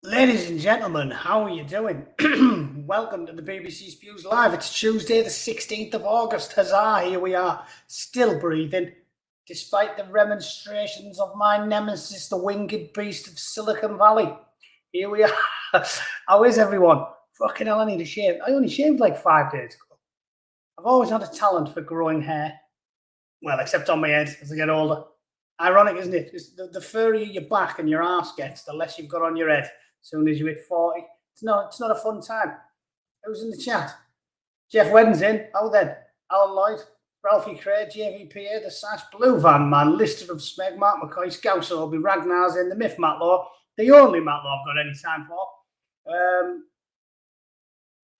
Ladies and gentlemen, how are you doing? Welcome to the BBC Spews Live. It's Tuesday the 16th of August. Huzzah, here we are, still breathing, despite the remonstrations of my nemesis, the winged beast of Silicon Valley. Here we are. How is everyone? Fucking hell, I need a shave. I only shaved like 5 days ago. I've always had a talent for growing hair. Well, except on my head as I get older. Ironic, isn't it? The furrier your back and your arse gets, the less you've got on your head. As soon as you hit 40, it's not a fun time. Who's in the chat? Jeff Weddon's in. How then? Alan Lloyd, Ralphie Craig, JVPA, the Sash, Blue Van Man, Lister of Smeg, Mark McCoy, Scouse Obi, Ragnar's in, the Myth Matlaw, the only Matlaw I've got any time for.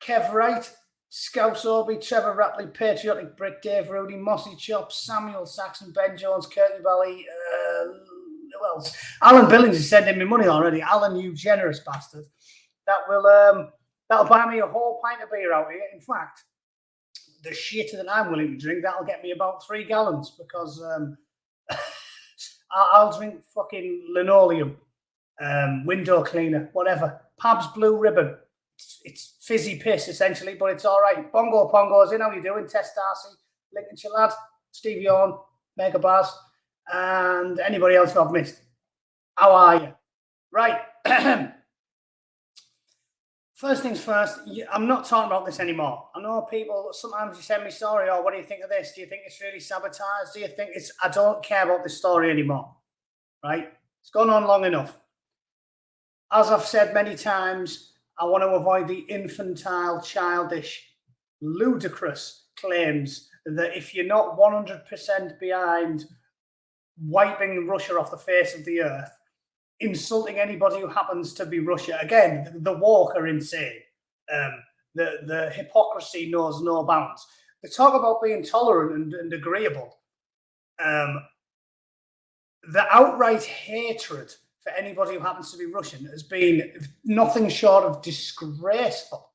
Kev Wright, Scouse Obi, Trevor Rapley, Patriotic Brit, Dave Rudy, Mossy Chop, Samuel Saxon, Ben Jones, Curtin Valley, who else? Alan Billings is sending me money already. Alan, you generous bastard. That'll buy me a whole pint of beer out here. In fact, the shit that I'm willing to drink, that'll get me about 3 gallons because I'll drink fucking linoleum, window cleaner, whatever. Pab's Blue Ribbon. It's fizzy piss essentially, but it's all right. Bongo Pongo's in. How you doing? Tess Darcy, Lincolnshire lad, Steve Yorn, Mega Bars, and anybody else I've missed. How are you? Right. First things first, I'm not talking about this anymore. I know people, sometimes you send me story, what do you think of this? Do you think it's really sabotaged? Do you think it's, I don't care about this story anymore, right? It's gone on long enough. As I've said many times, I want to avoid the infantile, childish, ludicrous claims that if you're not 100% behind wiping Russia off the face of the earth, insulting anybody who happens to be Russia. Again, the woke are insane. The hypocrisy knows no bounds. They talk about being tolerant and agreeable. The outright hatred for anybody who happens to be Russian has been nothing short of disgraceful.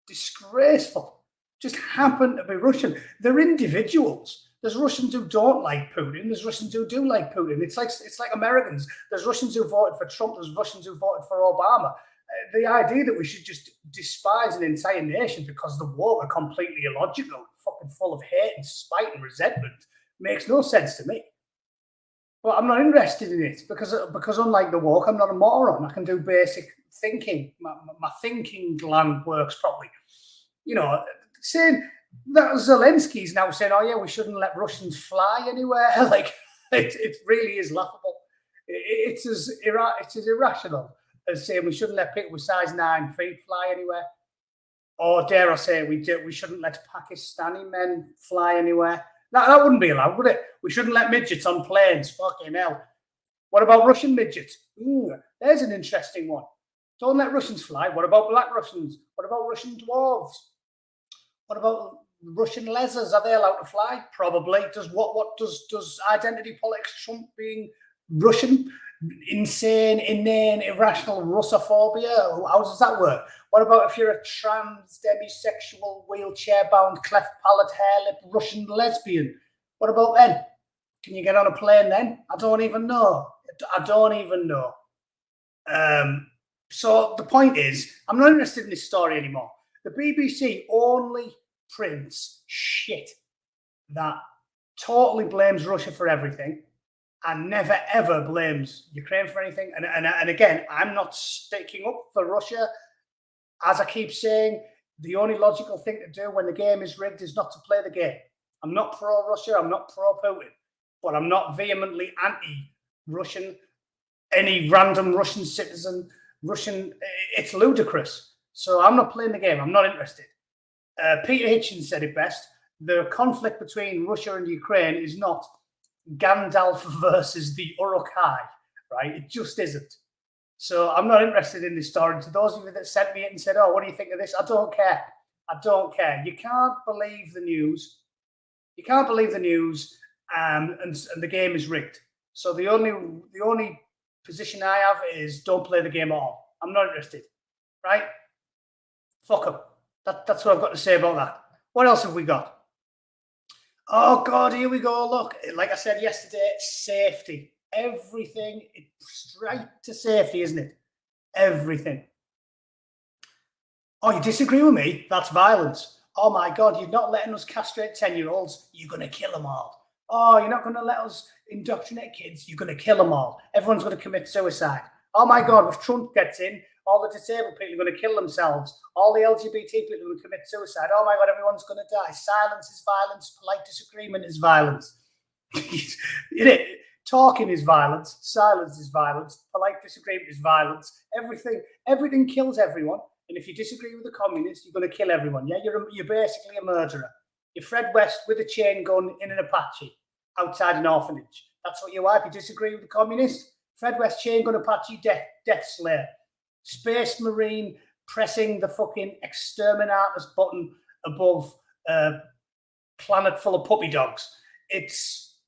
Disgraceful. Just happen to be Russian. They're individuals. There's Russians who don't like Putin. There's Russians who do like Putin. It's like Americans. There's Russians who voted for Trump. There's Russians who voted for Obama. The idea that we should just despise an entire nation because the woke are completely illogical, fucking full of hate and spite and resentment makes no sense to me. But I'm not interested in it because unlike the woke, I'm not a moron. I can do basic thinking. My thinking gland works properly. You know, saying that Zelensky's now saying, "Oh yeah, we shouldn't let Russians fly anywhere." Like it really is laughable. It's as irrational as saying we shouldn't let people with size 9 feet fly anywhere, or dare I say, we shouldn't let Pakistani men fly anywhere. That wouldn't be allowed, would it? We shouldn't let midgets on planes. Fucking hell. What about Russian midgets? There's an interesting one. Don't let Russians fly. What about black Russians? What about Russian dwarves? What about Russian lezers? Are they allowed to fly? Probably. Does identity politics trump being Russian? Insane, inane, irrational Russophobia? How does that work? What about if you're a trans, demisexual, wheelchair-bound, cleft-palate, hair-lip Russian lesbian? What about then? Can you get on a plane then? I don't even know. So the point is, I'm not interested in this story anymore. The BBC only prints shit that totally blames Russia for everything and never ever blames Ukraine for anything. And again, I'm not sticking up for Russia. As I keep saying, the only logical thing to do when the game is rigged is not to play the game. I'm not pro-Russia, I'm not pro-Putin, but I'm not vehemently anti-Russian, any random Russian citizen, it's ludicrous. So I'm not playing the game, I'm not interested. Peter Hitchens said it best. The conflict between Russia and Ukraine is not Gandalf versus the Uruk-hai, right? It just isn't. So I'm not interested in this story. To those of you that sent me it and said, "Oh, what do you think of this?" I don't care. I don't care. You can't believe the news. You can't believe the news, and the game is rigged. So the only position I have is don't play the game at all. I'm not interested, right? Fuck them. That's what I've got to say about that. What else have we got? Oh, God, here we go. Look, like I said yesterday, safety. Everything, it's straight to safety, isn't it? Everything. Oh, you disagree with me? That's violence. Oh my God, you're not letting us castrate 10-year-olds. You're going to kill them all. Oh, you're not going to let us indoctrinate kids. You're going to kill them all. Everyone's going to commit suicide. Oh my God, if Trump gets in, all the disabled people are going to kill themselves. All the LGBT people are going to commit suicide. Oh my God, everyone's going to die. Silence is violence. Polite disagreement is violence. You know, talking is violence. Silence is violence. Polite disagreement is violence. Everything kills everyone. And if you disagree with the communists, you're going to kill everyone. Yeah, you're basically a murderer. You're Fred West with a chain gun in an Apache outside an orphanage. That's what you are. If you disagree with the communists, Fred West chain gun Apache death slayer. Space Marine pressing the fucking exterminatus button above a planet full of puppy dogs. It's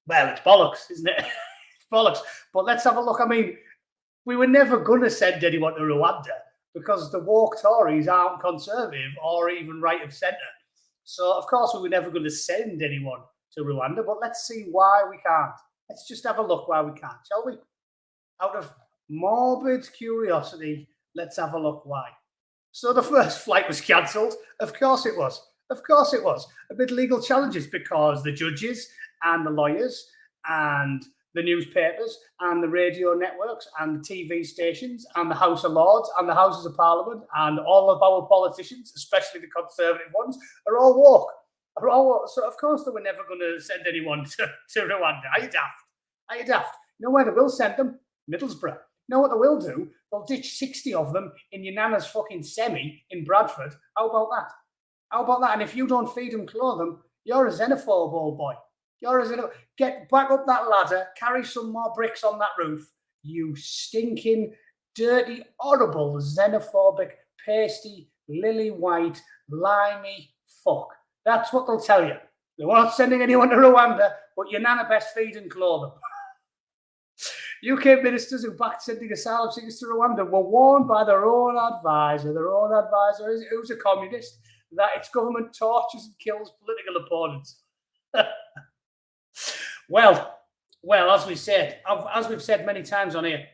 bollocks, isn't it? It's bollocks. But let's have a look. I mean, we were never going to send anyone to Rwanda because the woke Tories aren't conservative or even right of centre. So, of course, we were never going to send anyone to Rwanda, but let's see why we can't. Let's just have a look why we can't, shall we? Out of morbid curiosity, let's have a look why. So the first flight was cancelled. Of course it was. Of course it was. Amid legal challenges because the judges and the lawyers and the newspapers and the radio networks and the TV stations and the House of Lords and the Houses of Parliament and all of our politicians, especially the Conservative ones, are all woke. So, of course, they were never going to send anyone to Rwanda. Are you daft? Are you daft? You know where they will send them? Middlesbrough. You know what they will do? They'll ditch 60 of them in your nana's fucking semi in Bradford. How about that? How about that? And if you don't feed them, clothe them, you're a xenophobe, old boy. You're a xenophobe. Get back up that ladder, carry some more bricks on that roof, you stinking, dirty, horrible, xenophobic, pasty, lily white, limey fuck. That's what they'll tell you. They were not sending anyone to Rwanda, but your nana best feed and clothe them. UK ministers who backed sending asylum seekers to Rwanda were warned by their own advisor who's a communist, that its government tortures and kills political opponents. Well, as we've said many times on here,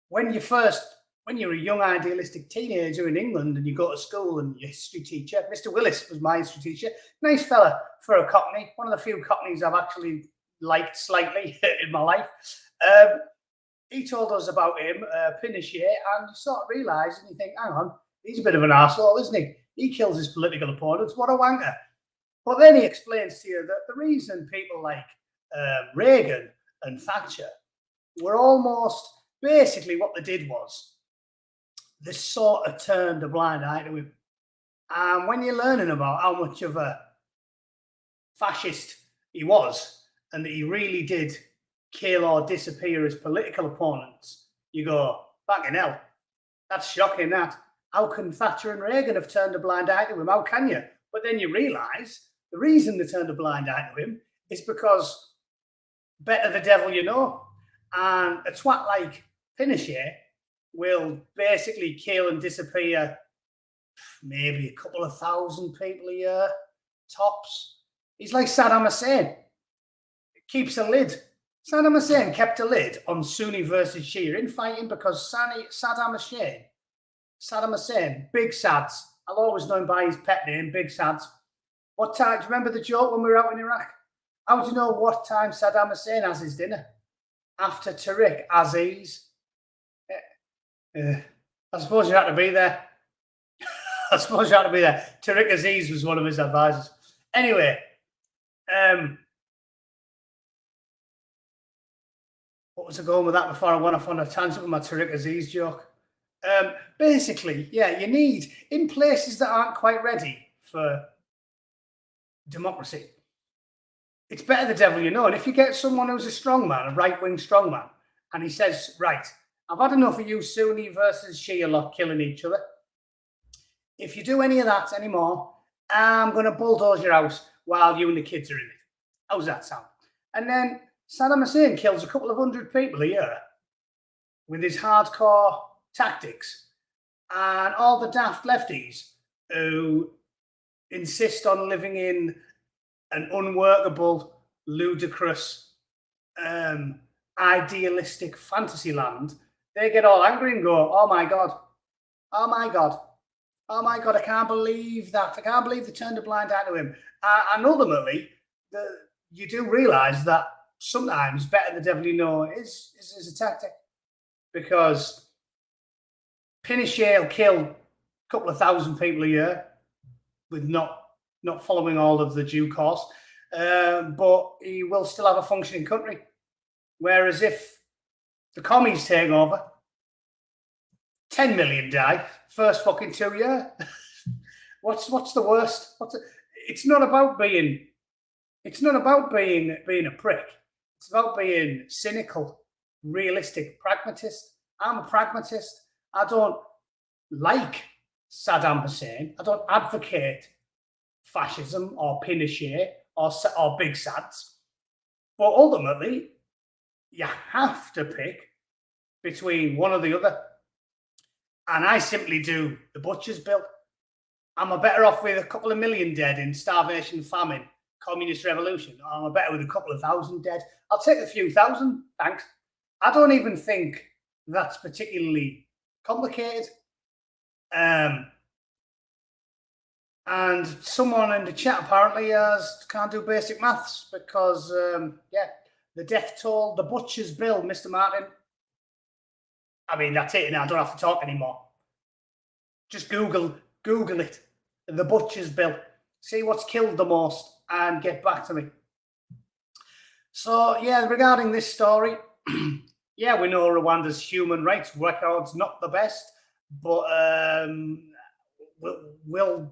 when you're a young idealistic teenager in England and you go to school and your history teacher, Mr. Willis was my history teacher, nice fella for a Cockney, one of the few Cockneys I've actually liked slightly in my life. He told us about him, Pinochet, and you sort of realise and you think, hang on, he's a bit of an arsehole, isn't he? He kills his political opponents. What a wanker. But then he explains to you that the reason people like Reagan and Thatcher were almost basically what they did was they sort of turned a blind eye to him. And when you're learning about how much of a fascist he was and that he really did kill or disappear his political opponents, you go, fucking hell, that's shocking that. How can Thatcher and Reagan have turned a blind eye to him? How can you? But then you realise the reason they turned a blind eye to him is because better the devil you know. And a twat like Pinochet will basically kill and disappear maybe a couple of thousand people a year, tops. He's like Saddam Hussein. Keeps a lid. Saddam Hussein kept a lid on Sunni versus Shia infighting because Saddam Hussein, Big Sads. I'll always know him by his pet name, Big Sads. What time? Do you remember the joke when we were out in Iraq? How do you know what time Saddam Hussein has his dinner? After Tariq Aziz. I suppose you had to be there. Tariq Aziz was one of his advisors. Anyway, what was I going with that before I went off on a tangent with my Tariq Aziz joke? Basically, yeah, you need, in places that aren't quite ready for democracy, it's better the devil you know. And if you get someone who's a strongman, a right-wing strongman, and he says, right, I've had enough of you Sunni versus Shia lot killing each other. If you do any of that anymore, I'm going to bulldoze your house while you and the kids are in it. How's that sound? And then Saddam Hussein kills a couple of hundred people a year with his hardcore tactics, and all the daft lefties who insist on living in an unworkable, ludicrous, idealistic fantasy land they get all angry and go, oh my God, oh my God, oh my God, I can't believe that. I can't believe they turned a blind eye to him. And ultimately, you do realise that sometimes better the devil you know is a tactic, because Pinochet will kill a couple of thousand people a year with not following all of the due course, but he will still have a functioning country. Whereas if the commies take over, 10 million die first fucking 2 years. What's the worst? It's not about being a prick. It's about being cynical, realistic, pragmatist. I'm a pragmatist. I don't like Saddam Hussein. I don't advocate fascism or Pinochet or Big Sads. But ultimately, you have to pick between one or the other. And I simply do the butcher's bill. Am I better off with a couple of million dead in starvation, famine, communist revolution? Or am I better with a couple of thousand dead? I'll take a few thousand, thanks. I don't even think that's particularly complicated. And someone in the chat apparently can't do basic maths because, the death toll, the butcher's bill, Mr. Martin. I mean, that's it now. I don't have to talk anymore. Just Google it. The butcher's bill. See what's killed the most and get back to me. So, yeah, regarding this story, yeah, we know Rwanda's human rights record's not the best, but will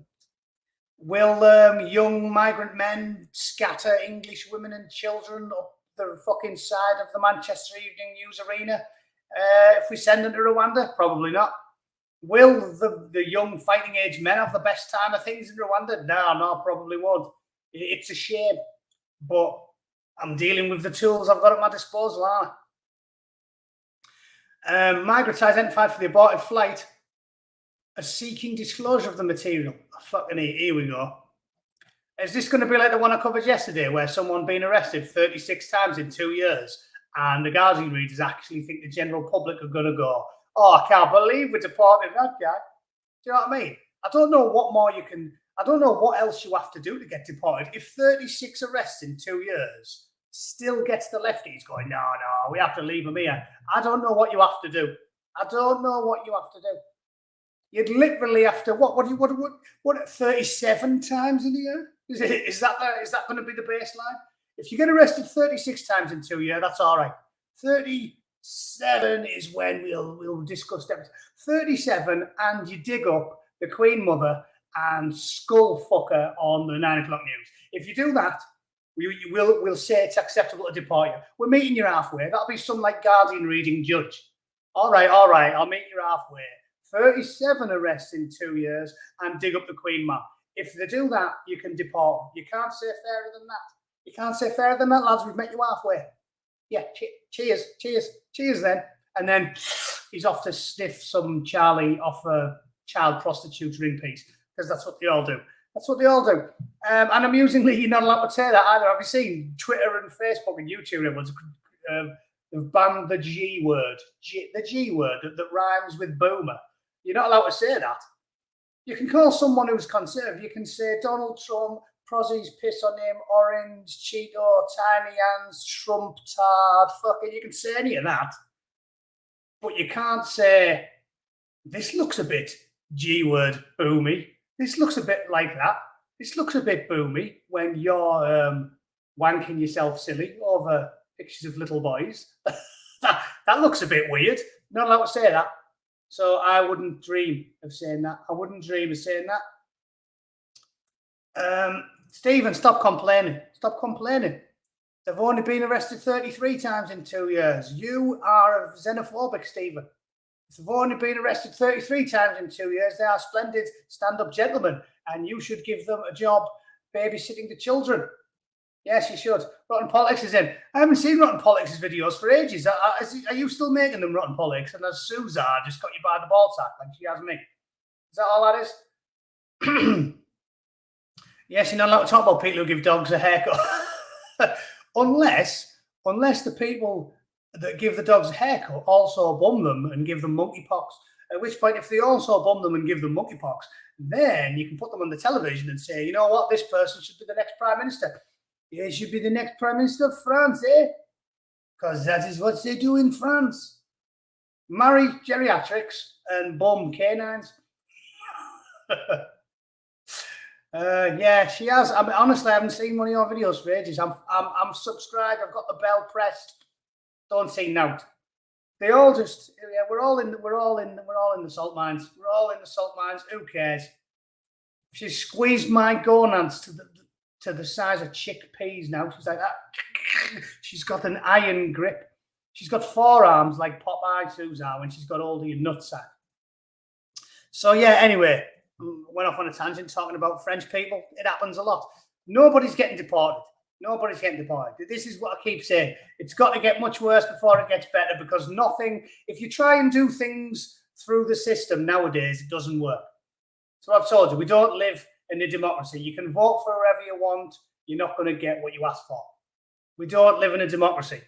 young migrant men scatter English women and children up the fucking side of the Manchester Evening News Arena if we send them to Rwanda? Probably not. Will the young fighting age men have the best time of things in Rwanda? No, probably won't. It's a shame, but I'm dealing with the tools I've got at my disposal, aren't I? Migrants identified for the aborted flight are seeking disclosure of the material. Fucking here we go. Is this going to be like the one I covered yesterday, where someone been arrested 36 times in 2 years, and the Guardian readers actually think the general public are going to go, oh, I can't believe we're deporting that guy. Do you know what I mean? I don't know what more you can. I don't know what else you have to do to get deported. If 36 arrests in 2 years still gets the lefties going, no, we have to leave them here. I don't know what you have to do. I don't know what you have to do. You'd literally have to what 37 times in a year? Is that going to be the baseline? If you get arrested 36 times in 2 years, that's all right. 37 is when we'll discuss that. 37, and you dig up the Queen Mother and skull fucker on the 9 o'clock news. If you do that, we'll say it's acceptable to deport you. We're meeting you halfway. That'll be some like Guardian reading judge. All right, I'll meet you halfway. 37 arrests in 2 years and dig up the Queen Mother. If they do that, you can deport them. You can't say fairer than that. You can't say fairer than that, lads. We've met you halfway. Yeah, cheers then. And then he's off to sniff some Charlie off a child prostitute in peace, because that's what they all do. And amusingly, you're not allowed to say that either. Have you seen Twitter and Facebook and YouTube? Everyone's they've banned the G word, the G word that rhymes with boomer. You're not allowed to say that. You can call someone who's conservative. You can say Donald Trump, Prozzies piss on him, orange, Cheeto, tiny hands, Trump tard, fuck it. You can say any of that. But you can't say, this looks a bit G-word boomy. This looks a bit like that. This looks a bit boomy when you're wanking yourself silly over pictures of little boys. that looks a bit weird. Not allowed to say that. So I wouldn't dream of saying that. Stephen, stop complaining. They've only been arrested 33 times in 2 years. You are xenophobic, Stephen. If they've only been arrested 33 times in 2 years, they are splendid stand-up gentlemen, and you should give them a job babysitting the children. Yes, you should. Rotten Politics is in. I haven't seen Rotten Politics' videos for ages. Are you still making them, Rotten Politics? And has Susan just got you by the ball sack like she has me? Is that all that is? Yes, you're not allowed to talk about people who give dogs a haircut. unless the people that give the dogs a haircut also bum them and give them monkeypox. At which point, if they also bum them and give them monkeypox, then you can put them on the television and say, you know what, this person should be the next prime minister. Yeah, he should be the next prime minister of France, eh? Because that is what they do in France. Marry geriatrics and bum canines. Yeah, she has. I mean, honestly, I haven't seen one of your videos for ages. I'm subscribed. I've got the bell pressed. Don't see note. They all just, yeah, we're all in the salt mines. We're all in the salt mines. Who cares? She's squeezed my gonads to the size of chickpeas now. She's like that. She's got an iron grip. She's got forearms like Popeye Sue's are when she's got hold of your nutsack. So yeah, anyway, went off on a tangent talking about French people. It happens a lot. Nobody's getting deported. Nobody's getting deported. This is what I keep saying. It's got to get much worse before it gets better, because nothing, if you try and do things through the system nowadays, it doesn't work. So I've told you, we don't live in a democracy. You can vote for whoever you want. You're not going to get what you ask for. We don't live in a democracy.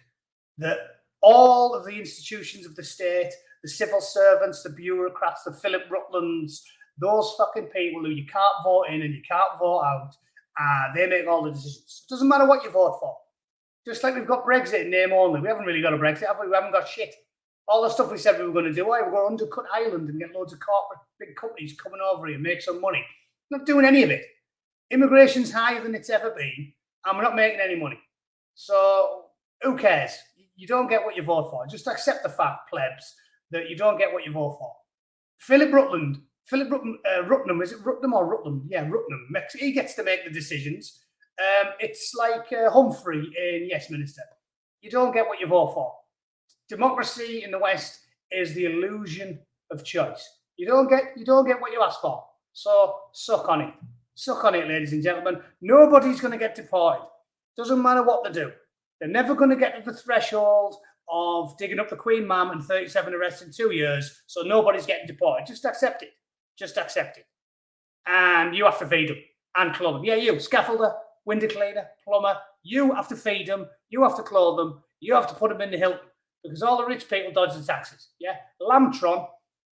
That all of the institutions of the state, the civil servants, the bureaucrats, the Philip Rutlands, those fucking people who you can't vote in and you can't vote out, they make all the decisions. It doesn't matter what you vote for. Just like we've got Brexit in name only. We haven't really got a Brexit, have we? We haven't got shit. All the stuff we said we were going to do, we're going to undercut Ireland and get loads of corporate big companies coming over here and make some money. Not doing any of it. Immigration's higher than it's ever been, and we're not making any money. So who cares? You don't get what you vote for. Just accept the fact, plebs, that you don't get what you vote for. Philip Rutland, Rutnam, is it Rutnam or Rutland? Yeah, Rutnam. He gets to make the decisions. It's like Humphrey in Yes Minister. You don't get what you vote for. Democracy in the West is the illusion of choice. You don't get what you ask for. So suck on it. Suck on it, ladies and gentlemen. Nobody's going to get deported. Doesn't matter what they do. They're never going to get to the threshold of digging up the Queen Mum and 37 arrests in 2 years. So nobody's getting deported. Just accept it. Just accept it. And you have to feed them and clothe them. Yeah, you, scaffolder, window cleaner, plumber, you have to feed them. You have to clothe them. You have to put them in the Hilton, because all the rich people dodge the taxes. Yeah,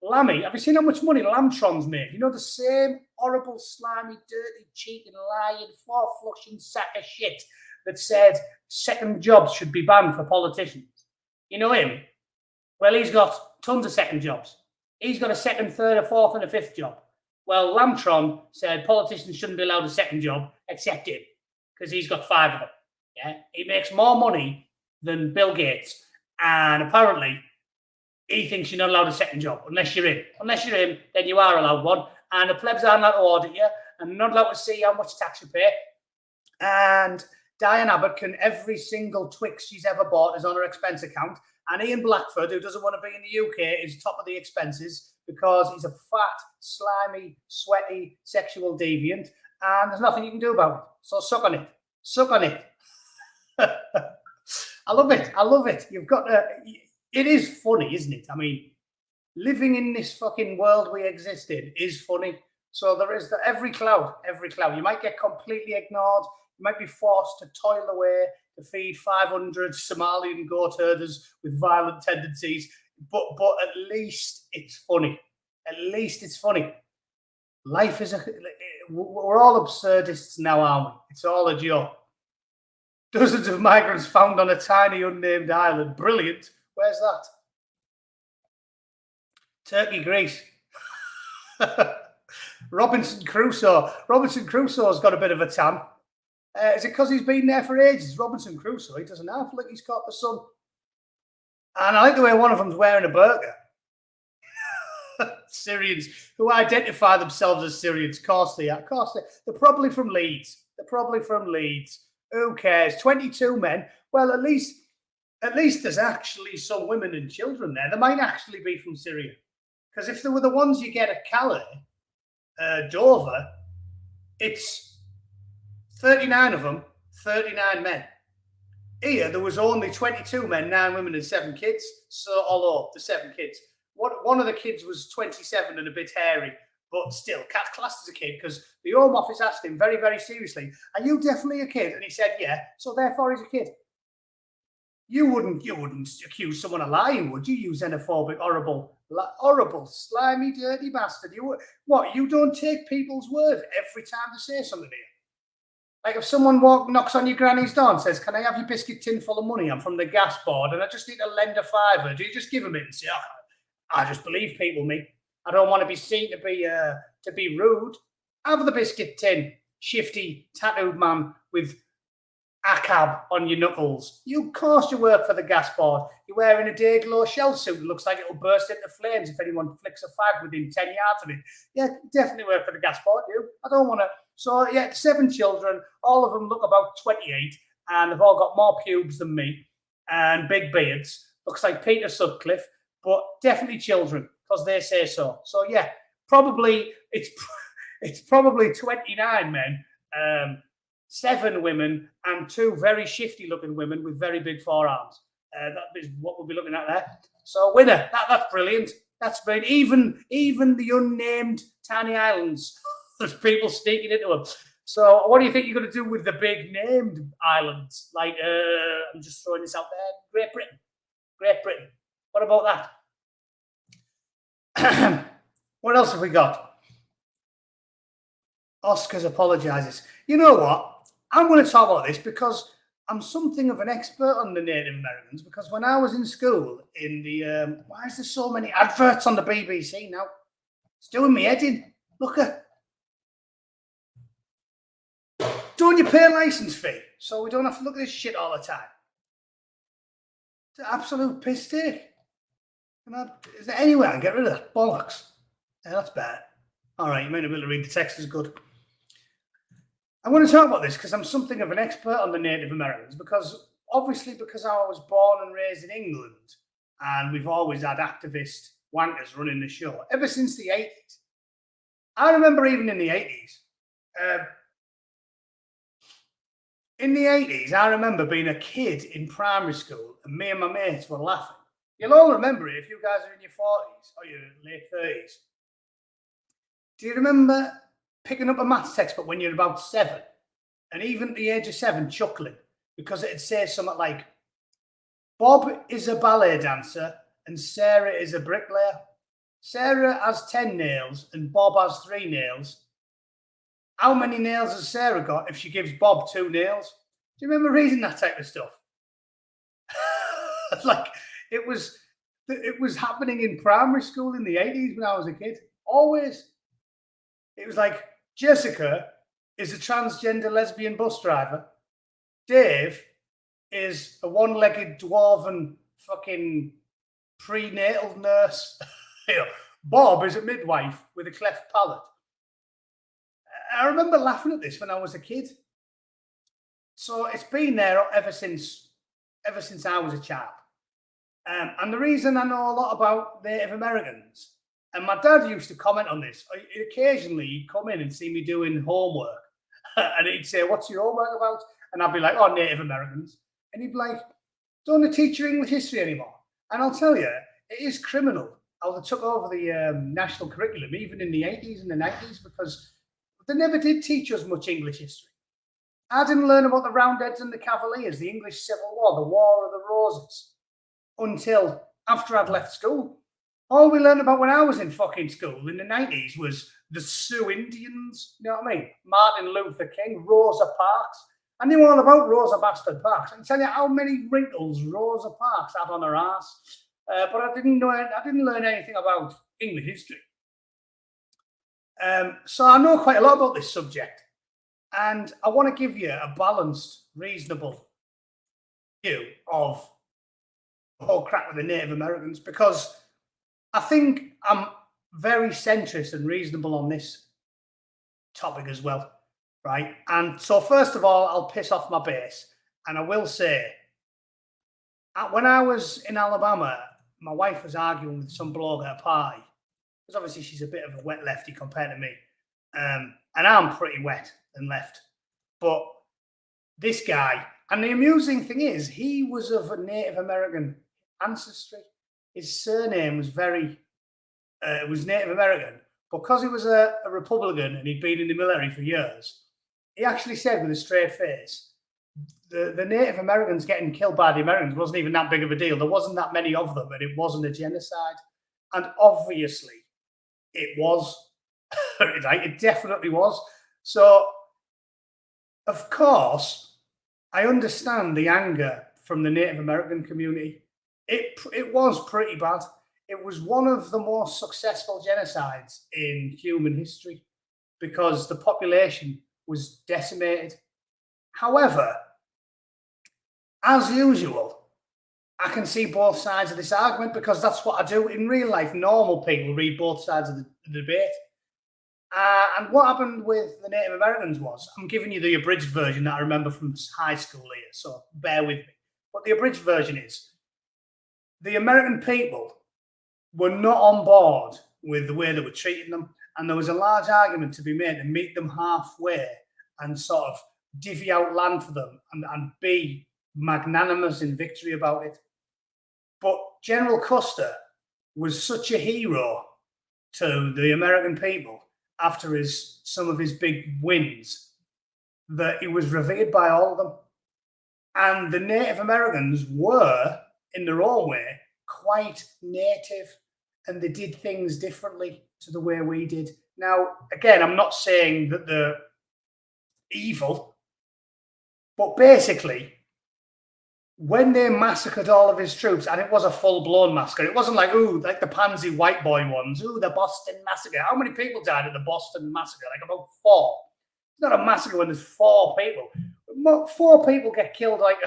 Lammy, have you seen how much money Lambtron's made? You know, the same horrible, slimy, dirty, cheating, lying, four-flushing sack of shit that said second jobs should be banned for politicians. You know him? Well, he's got tons of second jobs. He's got a second, third, a fourth, and a fifth job. Well, Lambtron said politicians shouldn't be allowed a second job except him, because he's got 5 of them. Yeah, he makes more money than Bill Gates, and apparently he thinks you're not allowed a second job unless you're him. Unless you're him, then you are allowed one, and the plebs aren't allowed to audit you, and not allowed to see how much tax you pay. And Diane Abbott can, every single Twix she's ever bought is on her expense account. And Ian Blackford, who doesn't want to be in the UK, is top of the expenses because he's a fat, slimy, sweaty, sexual deviant. And there's nothing you can do about it. So suck on it. Suck on it. I love it. I love it. You've got to... It is funny, isn't it? I mean, living in this fucking world we exist in is funny. So there is every cloud. You might get completely ignored. You might be forced to toil away to feed 500 Somalian goat herders with violent tendencies. But at least it's funny. At least it's funny. Life is we're all absurdists now, aren't we? It's all a joke. Dozens of migrants found on a tiny unnamed island. Brilliant. Where's that? Turkey, Greece. Robinson Crusoe. Robinson Crusoe's got a bit of a tan. Is it because he's been there for ages? Robinson Crusoe, he doesn't have like he's caught the sun. And I like the way one of them's wearing a burqa. Syrians who identify themselves as Syrians. Of course they are. Of course they're probably from Leeds. Who cares? 22 men. Well, at least there's actually some women and children there. They might actually be from Syria. Because if they were the ones you get at Calais, Dover, it's 39 of them, 39 men. Here, there was only 22 men, 9 women and 7 kids. So, although the 7 kids. One of the kids was 27 and a bit hairy, but still classed as a kid, because the Home Office asked him very, very seriously, are you definitely a kid? And he said, yeah, so therefore he's a kid. You wouldn't accuse someone of lying, would you? You xenophobic, horrible, slimy, dirty bastard. You don't take people's word every time they say something to you. Like if someone knocks on your granny's door and says, "Can I have your biscuit tin full of money? I'm from the gas board and I just need to lend a fiver." Do you just give them it and say, "Oh, I just believe people, me. I don't want to be seen to be rude. Have the biscuit tin, shifty, tattooed man with ACAB on your knuckles. Of course you work for the gas board. You're wearing a day-glow shell suit. It looks like it'll burst into flames if anyone flicks a fag within 10 yards of it. Yeah, definitely work for the gas board, you. I don't want to." So, yeah, 7 children. All of them look about 28, and they've all got more pubes than me and big beards. Looks like Peter Sutcliffe, but definitely children because they say so. So, yeah, probably it's probably 29 men, 7 women, and 2 very shifty-looking women with very big forearms. That is what we'll be looking at there. So, winner. That's brilliant. That's brilliant. Even the unnamed tiny islands, there's people sneaking into them. So, what do you think you're going to do with the big named islands? Like, I'm just throwing this out there. Great Britain. What about that? What else have we got? Oscars apologises. You know what? I'm going to talk about this because I'm something of an expert on the Native Americans, because when I was in school in the... why is there so many adverts on the BBC now? It's doing me head in. Look at... Don't you pay a licence fee so we don't have to look at this shit all the time? It's an absolute piss take. Is there any way I can get rid of that bollocks? Yeah, that's bad. All right, you might not be able to read the text as good. I want to talk about this because I'm something of an expert on the Native Americans, because I was born and raised in England and we've always had activist wankers running the show ever since the 80s. I remember even in the 80s. In the 80s, I remember being a kid in primary school and me and my mates were laughing. You'll all remember it if you guys are in your 40s or your late 30s. Do you remember picking up a maths textbook when you're about 7, and even at the age of 7 chuckling because it'd say something like, "Bob is a ballet dancer and Sarah is a bricklayer. Sarah has 10 nails and Bob has 3 nails. How many nails has Sarah got if she gives Bob 2 nails?" Do you remember reading that type of stuff? Like, it was happening in primary school in the 80s when I was a kid. Always. It was like, Jessica is a transgender lesbian bus driver. Dave is a one-legged dwarven fucking prenatal nurse. Bob is a midwife with a cleft palate. I remember laughing at this when I was a kid. So it's been there ever since I was a child. And the reason I know a lot about Native Americans, and my dad used to comment on this. Occasionally, he'd come in and see me doing homework. And he'd say, "What's your homework about?" And I'd be like, "Oh, Native Americans." And he'd be like, "Don't they teach you English history anymore?" And I'll tell you, it is criminal how they took over the national curriculum, even in the 80s and the 90s, because they never did teach us much English history. I didn't learn about the Roundheads and the Cavaliers, the English Civil War, the War of the Roses, until after I'd left school. All we learned about when I was in fucking school in the 90s was the Sioux Indians, you know what I mean? Martin Luther King, Rosa Parks. I knew all about Rosa Bastard Parks. I can tell you how many wrinkles Rosa Parks had on her ass, but I didn't learn anything about English history. So I know quite a lot about this subject, and I want to give you a balanced, reasonable view of the whole crap with the Native Americans, because I think I'm very centrist and reasonable on this topic as well, right? And so first of all, I'll piss off my base, and I will say, when I was in Alabama, my wife was arguing with some bloke at a party, because obviously she's a bit of a wet lefty compared to me, and I'm pretty wet and left. But this guy, and the amusing thing is, he was of a Native American ancestry. His surname was was Native American. Because he was a Republican and he'd been in the military for years, he actually said with a straight face, the Native Americans getting killed by the Americans wasn't even that big of a deal. There wasn't that many of them, and it wasn't a genocide. And obviously, it was. Right? It definitely was. So, of course, I understand the anger from the Native American community. It was pretty bad. It was one of the most successful genocides in human history because the population was decimated. However, as usual, I can see both sides of this argument because that's what I do in real life. Normal people read both sides of the debate. And what happened with the Native Americans was, I'm giving you the abridged version that I remember from high school here, so bear with me. But the abridged version is, the American people were not on board with the way they were treating them, and there was a large argument to be made to meet them halfway and sort of divvy out land for them and be magnanimous in victory about it. But General Custer was such a hero to the American people after some of his big wins that he was revered by all of them. And the Native Americans were, in their own way, quite native, and they did things differently to the way we did. Now, again, I'm not saying that they're evil, but basically, when they massacred all of his troops, and it was a full-blown massacre, it wasn't like, ooh, like the pansy white boy ones, ooh, the Boston Massacre. How many people died at the Boston Massacre? Like about 4. It's not a massacre when there's 4 people. 4 people get killed, like,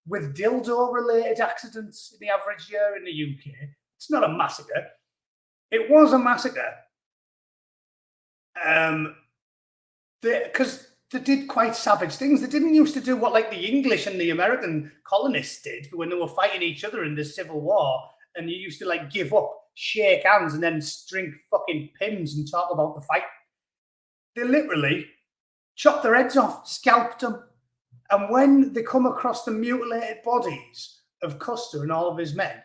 with dildo-related accidents in the average year in the UK. It's not a massacre. It was a massacre. Because they did quite savage things. They didn't used to do what like the English and the American colonists did when they were fighting each other in the Civil War, and you used to like give up, shake hands, and then drink fucking pins and talk about the fight. They literally chopped their heads off, scalped them, and when they come across the mutilated bodies of Custer and all of his men,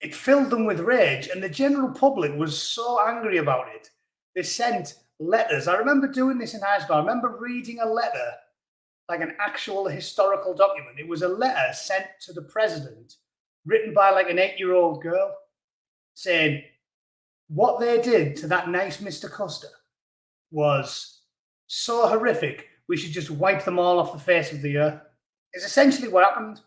it filled them with rage, and the general public was so angry about it, they sent letters. I remember doing this in high school. I remember reading a letter, like an actual historical document. It was a letter sent to the president, written by like an 8-year-old girl, saying what they did to that nice Mr. Custer was so horrific, we should just wipe them all off the face of the earth. It's essentially what happened.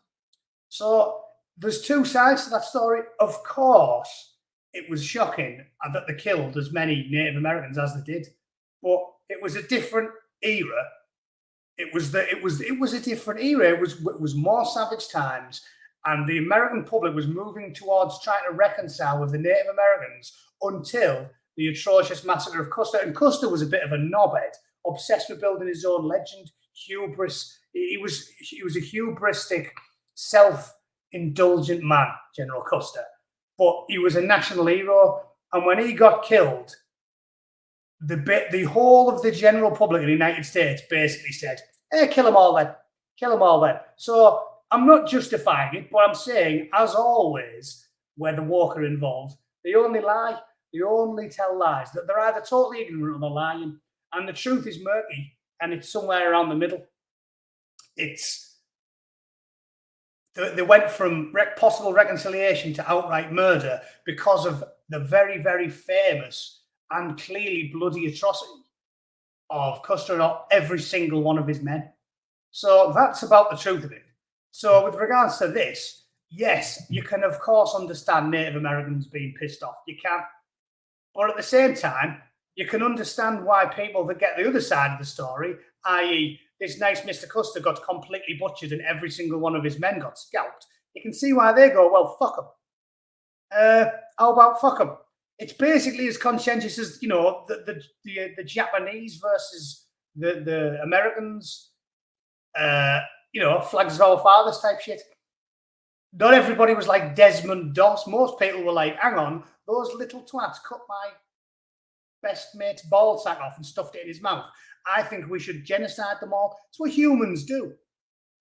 So there's 2 sides to that story. Of course, it was shocking that they killed as many Native Americans as they did. But it was a different era. It was a different era. It was more savage times, and the American public was moving towards trying to reconcile with the Native Americans until the atrocious massacre of Custer. And Custer was a bit of a knobhead, obsessed with building his own legend, hubris. He was a hubristic, self-indulgent man, General Custer. But he was a national hero, and when he got killed, the whole of the general public in the United States basically said, hey, kill them all then. Kill them all then. So I'm not justifying it, but I'm saying, as always, where the woke are involved, they only lie. They only tell lies. That they're either totally ignorant or they're lying. And the truth is murky, and it's somewhere around the middle. They went from possible reconciliation to outright murder because of the very, very famous and clearly bloody atrocity of Custer and every single one of his men. So that's about the truth of it. So with regards to this, yes, you can of course understand Native Americans being pissed off. You can. But at the same time, you can understand why people that get the other side of the story, i.e. this nice Mr. Custer got completely butchered and every single one of his men got scalped. You can see why they go, well, fuck them. How about fuck them? It's basically as conscientious as, the Japanese versus the Americans, flags of our fathers type shit. Not everybody was like Desmond Doss. Most people were like, hang on, those little twats cut my best mate's ball sack off and stuffed it in his mouth. I think we should genocide them all. It's what humans do.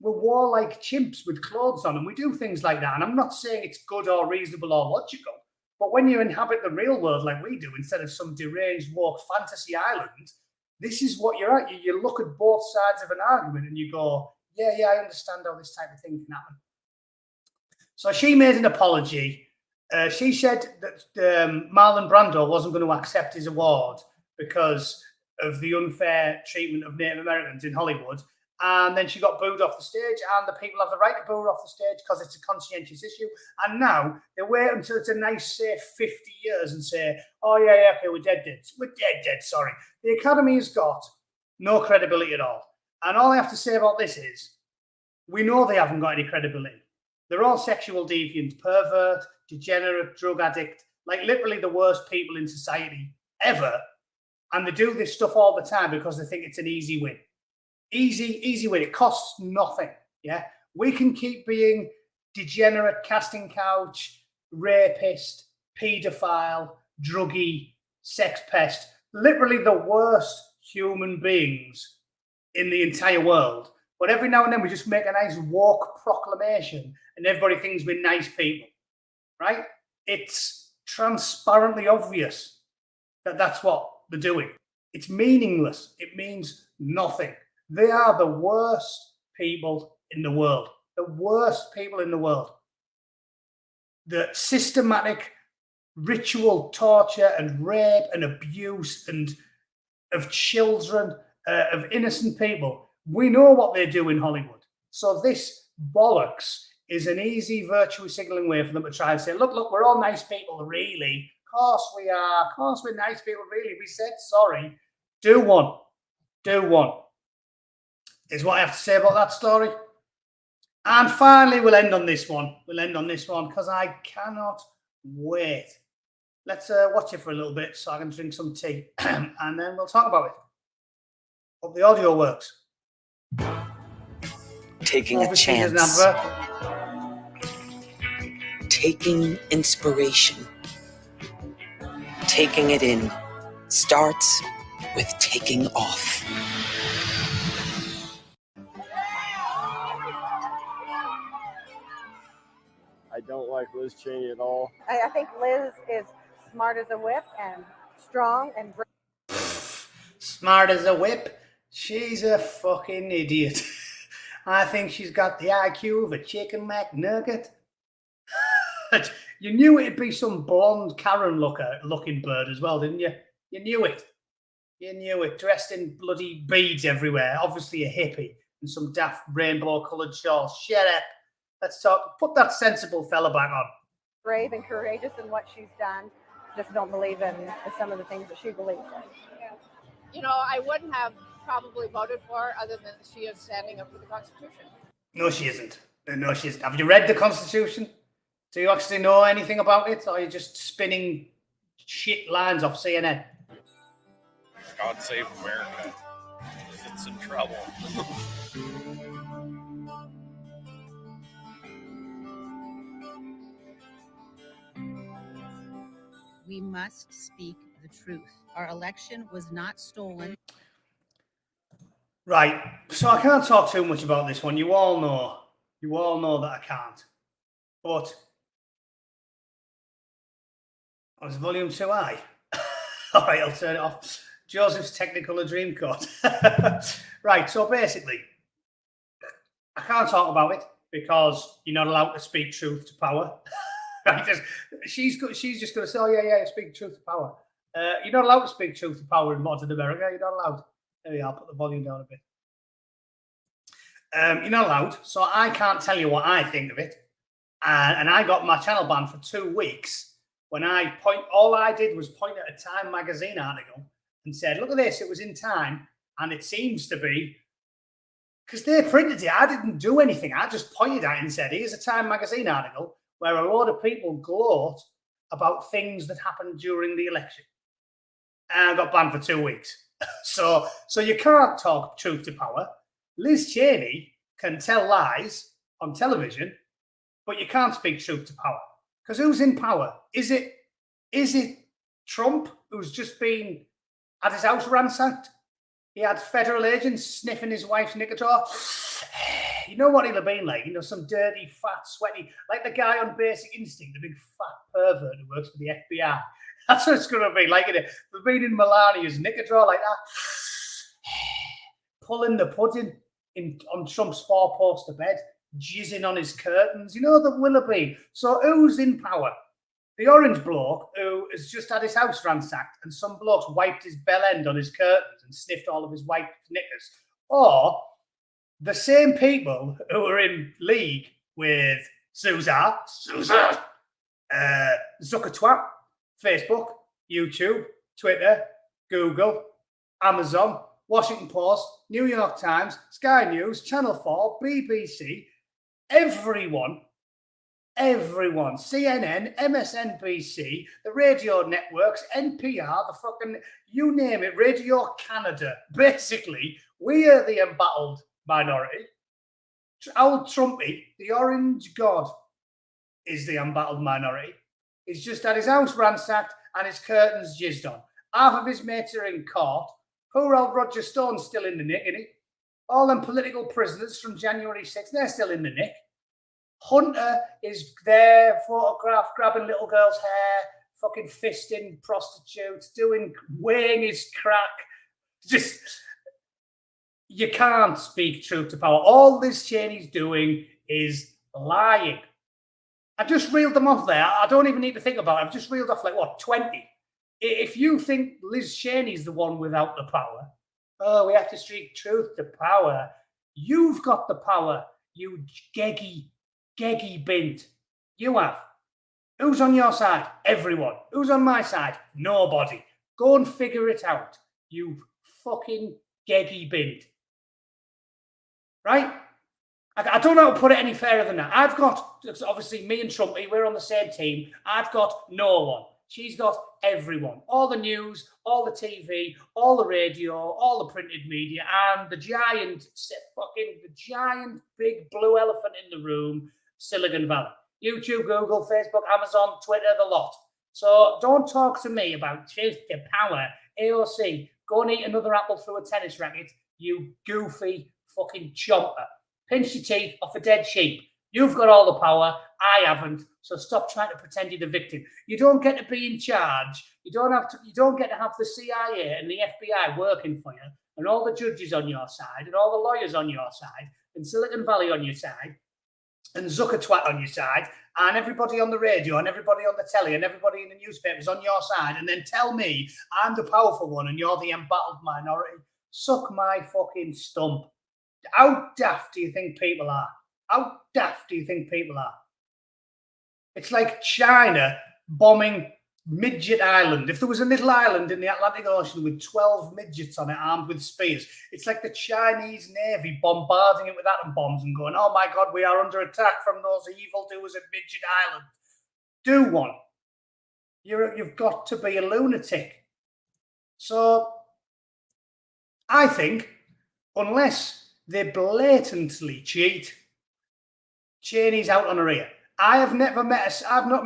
We're warlike chimps with clothes on, and we do things like that. And I'm not saying it's good or reasonable or logical, but when you inhabit the real world like we do, instead of some deranged woke fantasy island, this is what you're at. You look at both sides of an argument and you go, yeah, I understand how this type of thing can happen. So she made an apology. She said that Marlon Brando wasn't going to accept his award because of the unfair treatment of Native Americans in Hollywood. And then she got booed off the stage, and the people have the right to boo her off the stage because it's a conscientious issue. And now they wait until it's a nice, say, 50 years and say, oh, yeah, okay, we're dead, sorry. The Academy has got no credibility at all. And all I have to say about this is, we know they haven't got any credibility. They're all sexual deviant, pervert, degenerate, drug addict, like literally the worst people in society ever. And they do this stuff all the time because they think it's an easy win. Easy win. It costs nothing. Yeah. We can keep being degenerate, casting couch, rapist, paedophile, druggie, sex pest, literally the worst human beings in the entire world. But every now and then we just make a nice woke proclamation and everybody thinks we're nice people, right? It's transparently obvious that that's what they're doing. It's meaningless. It means nothing. They are the worst people in the world. The worst people in the world. The systematic ritual torture and rape and abuse and of children, of innocent people. We know what they do in Hollywood. So this bollocks is an easy virtue signaling way for them to try and say, look, we're all nice people, really. Of course we are. Of course we're nice people, really. We said sorry. Do one. Is what I have to say about that story. And finally, we'll end on this one. Because I cannot wait. Let's watch it for a little bit so I can drink some tea. And then we'll talk about it. Hope the audio works. Taking a chance. Taking inspiration. Taking it in starts with taking off. I don't like Liz Cheney at all. I think Liz is smart as a whip and strong and smart as a whip. She's a fucking idiot. I think she's got the IQ of a chicken McNugget. You knew it'd be some blonde Karen looking bird as well, didn't you? You knew it. Dressed in bloody beads everywhere. Obviously a hippie and some daft rainbow-coloured shawls. Shut up. Let's talk. Put that sensible fella back on. Brave and courageous in what she's done. Just don't believe in some of the things that she believes in. Yeah. You know, I wouldn't have probably voted for her other than she is standing up for the Constitution. No, she isn't. Have you read the Constitution? Do you actually know anything about it? Or are you just spinning shit lines off CNN? God save America. It's in trouble. We must speak the truth. Our election was not stolen. Right. So I can't talk too much about this one. You all know that I can't. But was volume too high? All right, I'll turn it off. Joseph's Technicolor Dreamcoat. Right. So basically, I can't talk about it because you're not allowed to speak truth to power. Right? She's just going to say, oh, yeah, speak truth to power. You're not allowed to speak truth to power in modern America. You're not allowed. There we are. I'll put the volume down a bit. You're not allowed. So I can't tell you what I think of it. And I got my channel banned for 2 weeks when all I did was point at a Time magazine article and said, look at this. It was in Time. And it seems to be, because they printed it. I didn't do anything. I just pointed at it and said, here's a Time magazine article where a lot of people gloat about things that happened during the election. And I got banned for 2 weeks. So you can't talk truth to power. Liz Cheney can tell lies on television, but you can't speak truth to power. Because who's in power? Is it Trump, who's just been had his house ransacked? He had federal agents sniffing his wife's nicotine. You know what he'll have been like? You know, some dirty, fat, sweaty, like the guy on Basic Instinct, the big fat pervert who works for the FBI. That's what it's going to be like. They've been in Melania's nicotine like that. pulling the pudding on Trump's four-poster bed, jizzing on his curtains. You know the Willoughby. So who's in power? The orange bloke who has just had his house ransacked and some blokes wiped his bell end on his curtains and sniffed all of his white knickers. Or the same people who are in league with Zucker Twat, Facebook, YouTube, Twitter, Google, Amazon, Washington Post, New York Times, Sky News, Channel 4, BBC, everyone, CNN, MSNBC, the radio networks, NPR, the fucking, you name it, Radio Canada. Basically, we are the embattled minority. Old Trumpy, the orange god, is the embattled minority. He's just had his house ransacked and his curtains jizzed on. Half of his mates are in court. Poor old Roger Stone's still in the nick, isn't he? All them political prisoners from January 6th, they're still in the nick. Hunter is there, photographed, grabbing little girls' hair, fucking fisting prostitutes, weighing his crack. Just, you can't speak truth to power. All Liz Cheney's doing is lying. I just reeled them off there. I don't even need to think about it. I've just reeled off 20. If you think Liz Cheney's the one without the power, oh, we have to speak truth to power. You've got the power, you geggy bint. You have. Who's on your side? Everyone. Who's on my side? Nobody. Go and figure it out, you fucking geggy bint. Right? I don't know how to put it any fairer than that. I've got, obviously, me and Trumpy, we're on the same team. I've got no one. She's got everyone. All the news, all the TV, all the radio, all the printed media, and the giant big blue elephant in the room, Silicon Valley. YouTube, Google, Facebook, Amazon, Twitter, the lot. So don't talk to me about truth to power. AOC, go and eat another apple through a tennis racket, you goofy fucking chomper. Pinch your teeth off a dead sheep. You've got all the power. I haven't. So stop trying to pretend you're the victim. You don't get to be in charge. You don't get to have the CIA and the FBI working for you, and all the judges on your side, and all the lawyers on your side, and Silicon Valley on your side, and Zucker Twat on your side, and everybody on the radio, and everybody on the telly, and everybody in the newspapers on your side, and then tell me I'm the powerful one and you're the embattled minority. Suck my fucking stump. How daft do you think people are? How daft do you think people are? It's like China bombing Midget Island. If there was a little island in the Atlantic Ocean with 12 midgets on it armed with spears, it's like the Chinese Navy bombarding it with atom bombs and going, oh my God, we are under attack from those evildoers at Midget Island. Do one. You've got to be a lunatic. So I think unless they blatantly cheat, Cheney's out on her ear. I've not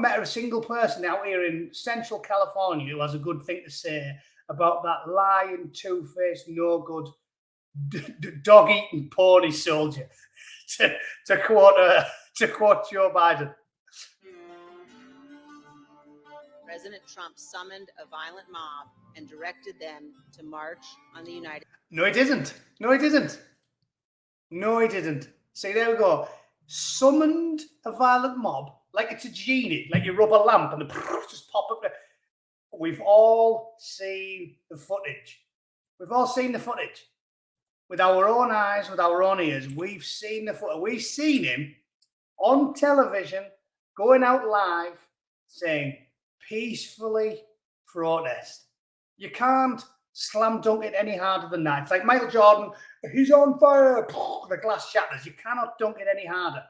met a single person out here in Central California who has a good thing to say about that lying, two-faced, no good, dog-eating pony soldier. to quote Joe Biden. President Trump summoned a violent mob and directed them to march on the United States. No, he didn't. See, there we go. Summoned a violent mob like it's a genie, like you rub a lamp and the just pop up. We've all seen the footage. With our own eyes, with our own ears. We've seen the footage. We've seen him on television going out live saying, peacefully protest. You can't slam dunk it any harder than that. It's like Michael Jordan, he's on fire, the glass shatters. You cannot dunk it any harder.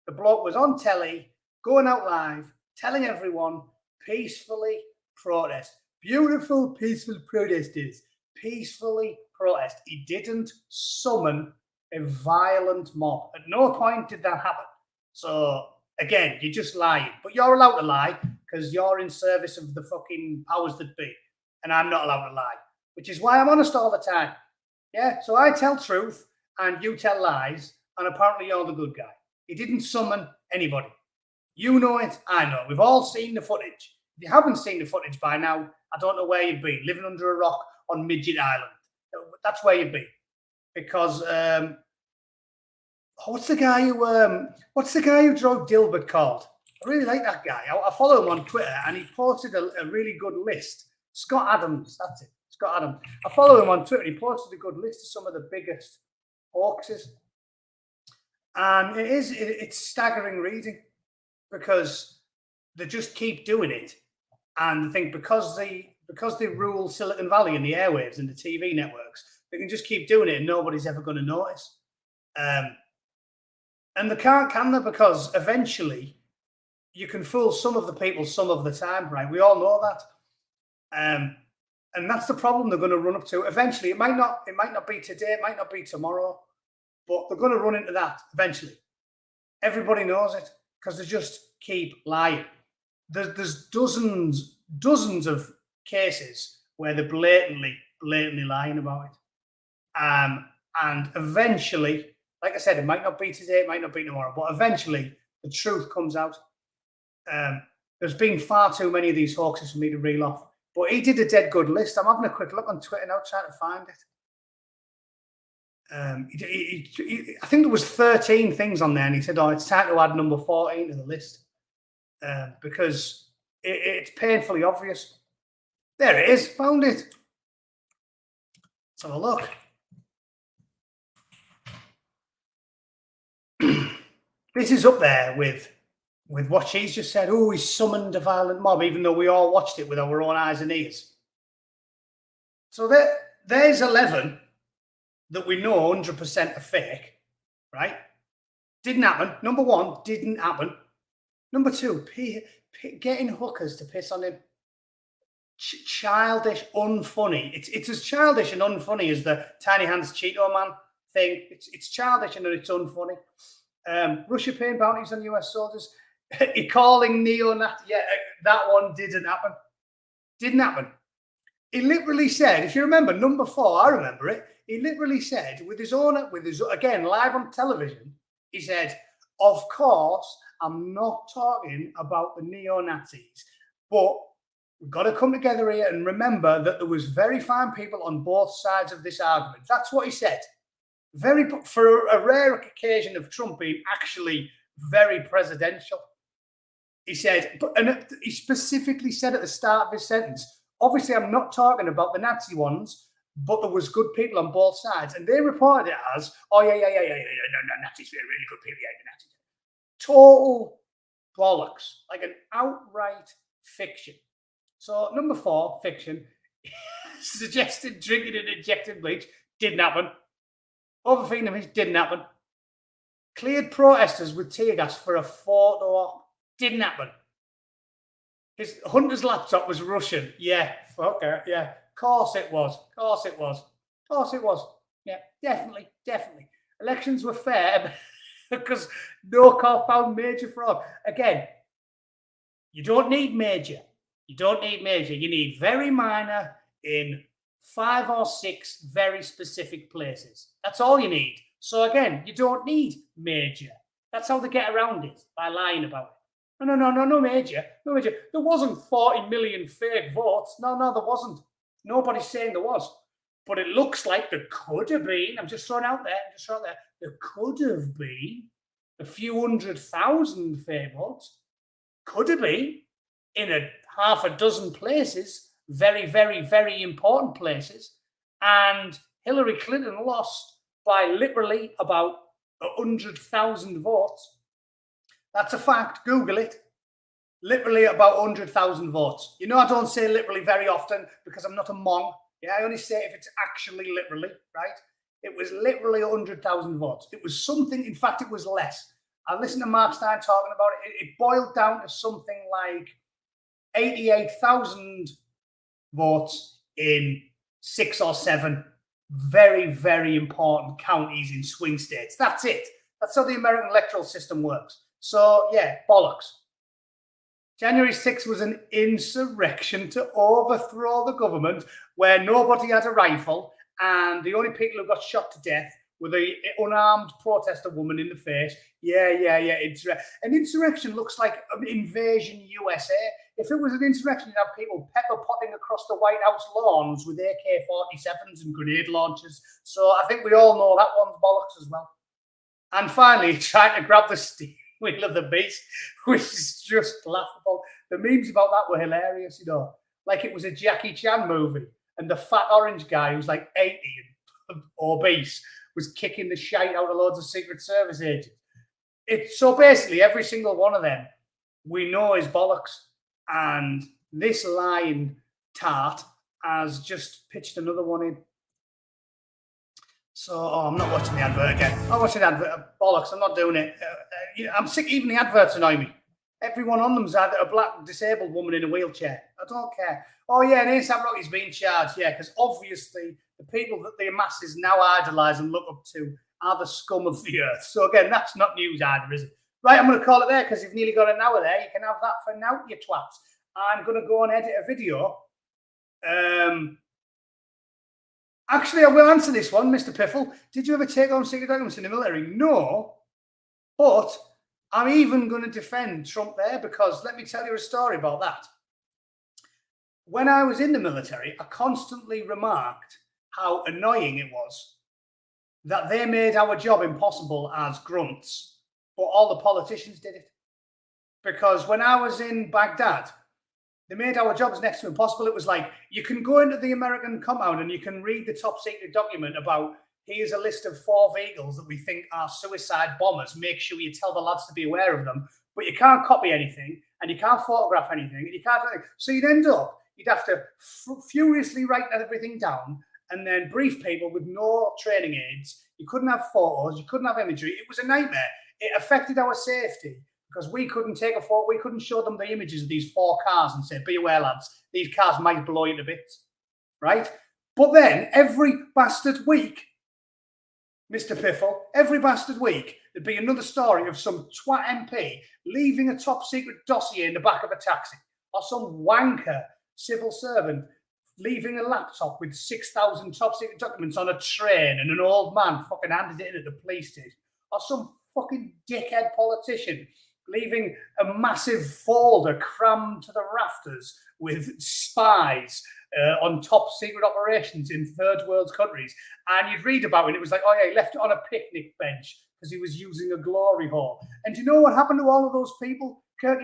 The bloke was on telly, going out live, telling everyone, peacefully protest. Beautiful, peaceful protesters. Peacefully protest. He didn't summon a violent mob. At no point did that happen. So, again, you're just lying. But you're allowed to lie because you're in service of the fucking powers that be. And I'm not allowed to lie. Which is why I'm honest all the time. Yeah, so I tell truth and you tell lies, and apparently you're the good guy. He didn't summon anybody. You know it, I know. We've all seen the footage. If you haven't seen the footage by now, I don't know where you've been, living under a rock on Midget Island. That's where you'd be, because what's the guy who drove Dilbert called? I really like that guy. I follow him on Twitter, and he posted a really good list. Scott Adams, that's it. Scott Adams. I follow him on Twitter. He posted a good list of some of the biggest hoaxes, and it's staggering reading, because they just keep doing it, and I think because they rule Silicon Valley and the airwaves and the TV networks, they can just keep doing it, and nobody's ever going to notice. And they can't, can they? Because eventually you can fool some of the people some of the time, right? We all know that. And that's the problem they're going to run up to. Eventually, it might not be today, it might not be tomorrow, but they're going to run into that eventually. Everybody knows it, because they just keep lying. There's dozens of cases where they're blatantly lying about it. And eventually, like I said, it might not be today, it might not be tomorrow, but eventually the truth comes out. There's been far too many of these hoaxes for me to reel off. But he did a dead good list. I'm having a quick look on Twitter now, trying to find it. I think there was 13 things on there, and he said, "Oh, it's time to add number 14 to the list," because it's painfully obvious. There it is. Found it. Let's have a look. This is up there with what she's just said. Oh, he summoned a violent mob, even though we all watched it with our own eyes and ears. So there's 11 that we know 100% are fake, right? Didn't happen. Number one, didn't happen. Number two, getting hookers to piss on him. Childish, unfunny. It's as childish and unfunny as the Tiny Hands Cheeto Man thing. It's childish and it's unfunny. Russia paying bounties on US soldiers. He calling neo-Nazi. Yeah, that one didn't happen. Didn't happen. He literally said, if you remember, number 4, I remember it. He literally said, with his again, live on television, he said, "Of course, I'm not talking about the neo-Nazis, but we've got to come together here and remember that there was very fine people on both sides of this argument." That's what he said. For a rare occasion of Trump being actually very presidential. He said, and he specifically said at the start of his sentence, "Obviously, I'm not talking about the Nazi ones, but there was good people on both sides." And they reported it as, "Oh, yeah, no, Nazis were really good people, yeah, the Nazis." Total bollocks, like an outright fiction. So, number 4, fiction, suggested drinking and injecting bleach, didn't happen. Overfeeding them, didn't happen. Cleared protesters with tear gas for a photo op, didn't happen. His Hunter's laptop was Russian. Yeah, fucker. Yeah, of course it was. Of course it was. Of course it was. Yeah, definitely. Elections were fair because no court found major fraud. Again, you don't need major. You don't need major. You need very minor in 5 or 6 very specific places. That's all you need. So again, you don't need major. That's how they get around it, by lying about it. No major. No major. There wasn't 40 million fake votes. No, there wasn't. Nobody's saying there was. But it looks like there could have been. I'm just throwing out there. There could have been a few 100,000 fake votes. Could have been in a half a dozen places. Very, very, very important places. And Hillary Clinton lost by literally about 100,000 votes. That's a fact. Google it. Literally about 100,000 votes. You know, I don't say literally very often because I'm not a mong. Yeah, I only say it if it's actually literally, right? It was literally 100,000 votes. It was something, in fact, it was less. I listened to Mark Stein talking about it. It boiled down to something like 88,000 votes in 6 or 7 very, very important counties in swing states. That's it. That's how the American electoral system works. So, yeah, bollocks. January 6th was an insurrection to overthrow the government where nobody had a rifle and the only people who got shot to death were the unarmed protester woman in the face. Yeah. An insurrection looks like an invasion USA. If it was an insurrection, you'd have people pepper potting across the White House lawns with AK-47s and grenade launchers. So I think we all know that one's bollocks as well. And finally, trying to grab the steering wheel of the beast, which is just laughable. The memes about that were hilarious, you know, like it was a Jackie Chan movie, and the fat orange guy who's like 80 and obese was kicking the shite out of loads of Secret Service agents. So basically, every single one of them we know is bollocks. And this lying tart has just pitched another one in. So I'm not watching the advert again. I'm watching the advert. Bollocks, I'm not doing it. I'm sick. Even the adverts annoy me. Everyone on them's either a black disabled woman in a wheelchair. I don't care. Oh, yeah, and ASAP Rocky's being charged. Yeah, because obviously the people that the masses now idolise and look up to are the scum of the earth. So again, that's not news either, is it? Right, I'm going to call it there because you've nearly got an hour there. You can have that for now, you twats. I'm going to go and edit a video. Actually, I will answer this one, Mr. Piffle. Did you ever take on secret documents in the military? No. But I'm even going to defend Trump there because let me tell you a story about that. When I was in the military, I constantly remarked how annoying it was that they made our job impossible as grunts, but all the politicians did it. Because when I was in Baghdad, they made our jobs next to impossible. It was like, you can go into the American compound and you can read the top secret document about, here's a list of 4 vehicles that we think are suicide bombers. Make sure you tell the lads to be aware of them. But you can't copy anything and you can't photograph anything. And you can't. So you'd end up, you'd have to furiously write everything down and then brief people with no training aids. You couldn't have photos. You couldn't have imagery. It was a nightmare. It affected our safety. Because we couldn't take a photo, we couldn't show them the images of these 4 cars and say, be aware, lads, these cars might blow you to bits, right? But then every bastard week, Mr. Piffle, every bastard week, there'd be another story of some twat MP leaving a top secret dossier in the back of a taxi, or some wanker civil servant leaving a laptop with 6,000 top secret documents on a train and an old man fucking handed it in at the police station, or some fucking dickhead politician leaving a massive folder crammed to the rafters with spies on top secret operations in third world countries. And you'd read about it, and it was like, oh yeah, he left it on a picnic bench because he was using a glory hole. And do you know what happened to all of those people? Blah,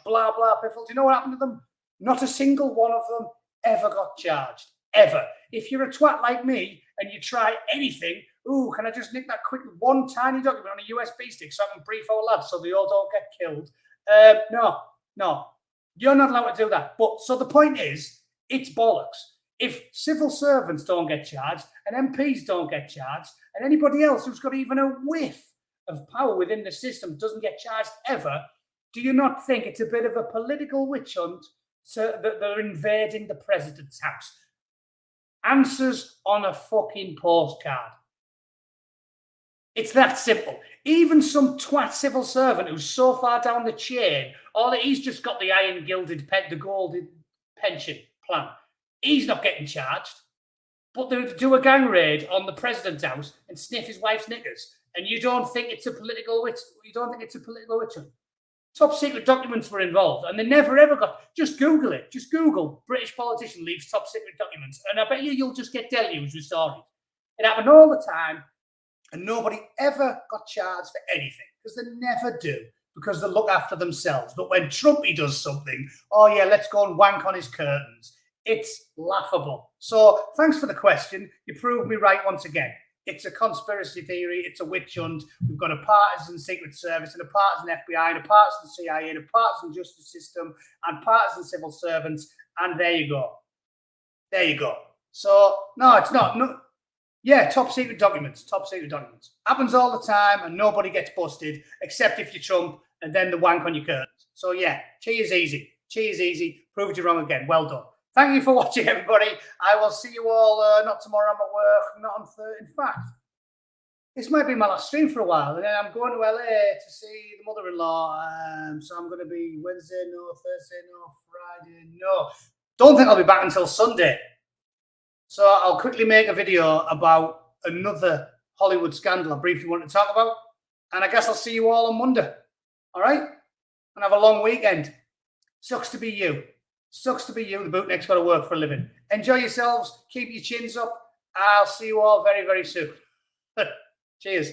blah, Piffle. Do you know what happened to them? Not a single one of them ever got charged. Ever. If you're a twat like me and you try anything, ooh, can I just nick that quick one tiny document on a USB stick so I can brief our lads so they all don't get killed? No. You're not allowed to do that. But so the point is, it's bollocks. If civil servants don't get charged and MPs don't get charged and anybody else who's got even a whiff of power within the system doesn't get charged ever, do you not think it's a bit of a political witch hunt that they're invading the president's house? Answers on a fucking postcard. It's that simple. Even some twat civil servant who's so far down the chain, he's just got the iron gilded, the golden pension plan. He's not getting charged. But they do a gang raid on the president's house and sniff his wife's knickers. And you don't think it's a political witch? You don't think it's a political witch hunt? Top secret documents were involved, and they never ever got. Just Google it. Just Google British politician leaves top secret documents, and I bet you'll just get deluged with stories. It happened all the time. And nobody ever got charged for anything because they never do, because they look after themselves. But when Trumpy does something, oh yeah, let's go and wank on his curtains. It's laughable. So thanks for the question. You proved me right once again. It's a conspiracy theory. It's a witch hunt. We've got a partisan Secret Service and a partisan FBI and a partisan CIA and a partisan justice system and partisan civil servants. And there you go. There you go. So no, it's not. No. Yeah, top secret documents. Top secret documents. Happens all the time and nobody gets busted except if you Trump and then the wank on your curtains. So yeah, cheers easy. Cheers easy. Proved you wrong again. Well done. Thank you for watching, everybody. I will see you all, not tomorrow, I'm at work, not on Thursday. In fact, this might be my last stream for a while. And then I'm going to LA to see the mother-in-law. So I'm going to be Wednesday, no, Thursday, no, Friday, no. Don't think I'll be back until Sunday. So I'll quickly make a video about another Hollywood scandal I briefly want to talk about. And I guess I'll see you all on Monday. All right? And have a long weekend. Sucks to be you. Sucks to be you. The Bootneck's got to work for a living. Enjoy yourselves. Keep your chins up. I'll see you all very, very soon. Cheers.